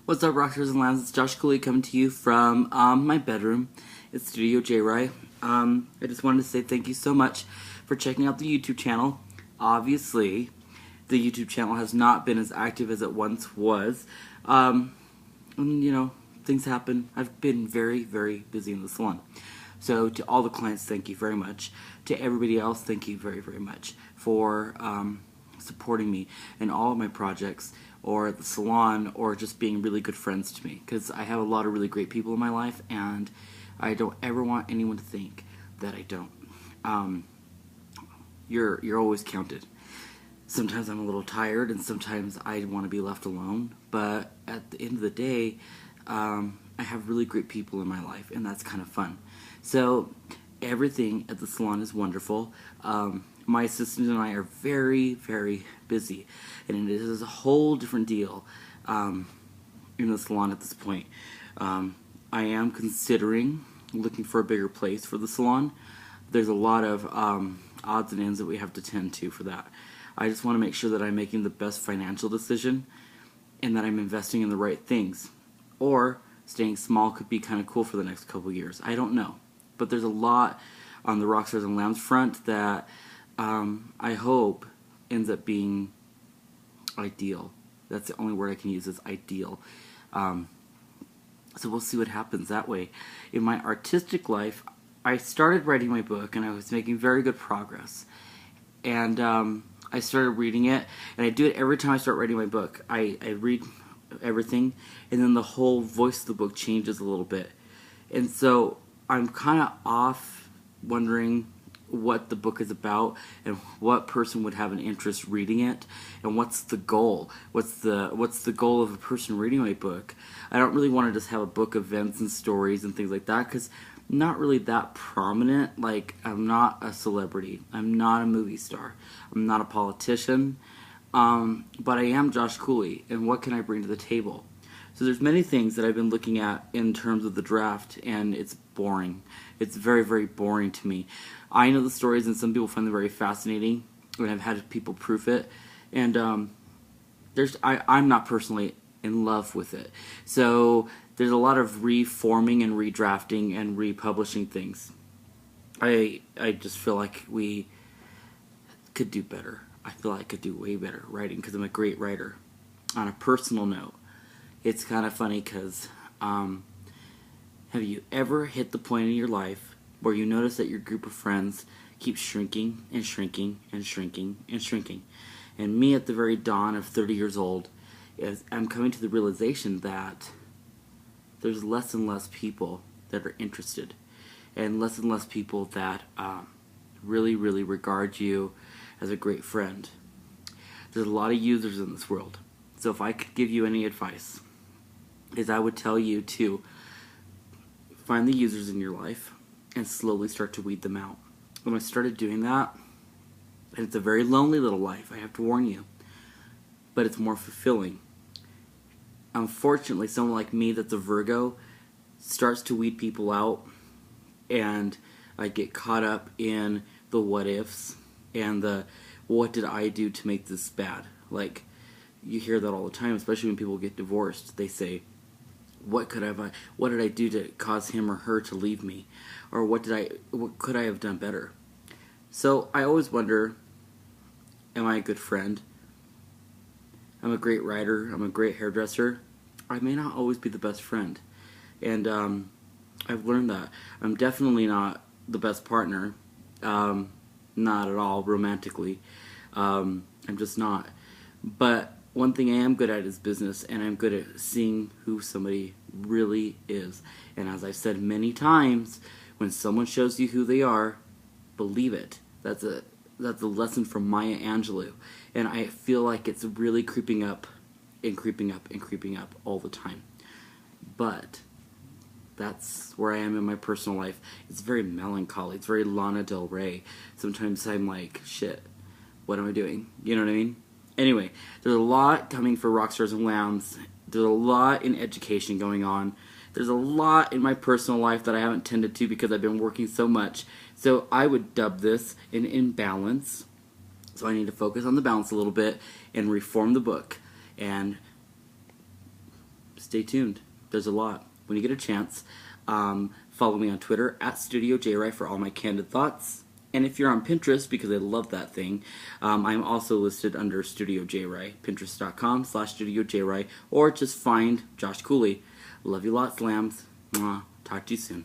What's up, Rockstars and Lambs? It's Josh Cooley coming to you from my bedroom. It's Studio J. Rye. I just wanted to say thank you so much for checking out the YouTube channel. Obviously, the YouTube channel has not been as active as it once was. Things happen. I've been very, very busy in the salon. So to all the clients, thank you very much. To everybody else, thank you very, very much for supporting me in all of my projects, or at the salon, or just being really good friends to me, because I have a lot of really great people in my life, and I don't ever want anyone to think that I don't. You're always counted. Sometimes I'm a little tired, and sometimes I want to be left alone, but at the end of the day, I have really great people in my life, and that's kind of fun. So everything at the salon is wonderful. My assistant and I are very, very busy, and it is a whole different deal in the salon at this point. I am considering looking for a bigger place for the salon. There's a lot of odds and ends that we have to tend to for that. I just want to make sure that I'm making the best financial decision and that I'm investing in the right things. Or staying small could be kind of cool for the next couple years. I don't know. But there's a lot on the Rockstars and Lambs front that I hope ends up being ideal. That's the only word I can use, is ideal. So we'll see what happens that way. In my artistic life, I started writing my book, and I was making very good progress. And I started reading it, and I do it every time I start writing my book. I read everything, and then the whole voice of the book changes a little bit. And so I'm kind of off wondering what the book is about and what person would have an interest reading it, and what's the goal. What's the goal of a person reading my book? I don't really want to just have a book of events and stories and things like that, because I'm not really that prominent. Like, I'm not a celebrity. I'm not a movie star. I'm not a politician. But I am Josh Cooley, and what can I bring to the table? So there's many things that I've been looking at in terms of the draft, and it's boring. It's very, very boring to me. I know the stories, and some people find them very fascinating, and I've had people proof it. And I'm not personally in love with it. So there's a lot of reforming and redrafting and republishing things. I just feel like we could do better. I feel like I could do way better writing, because I'm a great writer. On a personal note, it's kind of funny because have you ever hit the point in your life where you notice that your group of friends keeps shrinking and shrinking and shrinking and shrinking? And me, at the very dawn of 30 years old, I'm coming to the realization that there's less and less people that are interested, and less people that really, really regard you as a great friend. There's a lot of users in this world. So if I could give you any advice, is I would tell you to find the users in your life and slowly start to weed them out. When I started doing that, and it's a very lonely little life, I have to warn you, but it's more fulfilling. Unfortunately, someone like me that's a Virgo starts to weed people out, and I get caught up in the what ifs and the what did I do to make this bad. Like, you hear that all the time, especially when people get divorced. They say, what did I do to cause him or her to leave me? Or what could I have done better? So I always wonder, am I a good friend? I'm a great writer. I'm a great hairdresser. I may not always be the best friend. And I've learned that. I'm definitely not the best partner. Not at all romantically. I'm just not. But one thing I am good at is business, and I'm good at seeing who somebody really is. And as I've said many times, when someone shows you who they are, believe it. That's a lesson from Maya Angelou. And I feel like it's really creeping up and creeping up and creeping up all the time. But that's where I am in my personal life. It's very melancholy. It's very Lana Del Rey. Sometimes I'm like, shit, what am I doing? You know what I mean? Anyway, there's a lot coming for Rockstars and Lambs. There's a lot in education going on. There's a lot in my personal life that I haven't tended to because I've been working so much. So I would dub this an imbalance. So I need to focus on the balance a little bit and reform the book and stay tuned. There's a lot. When you get a chance, follow me on Twitter at Studio JRye for all my candid thoughts. And if you're on Pinterest, because I love that thing, I'm also listed under Studio JRye, pinterest.com/Studio JRye, or just find Josh Cooley. Love you lots, lambs. Mwah. Talk to you soon.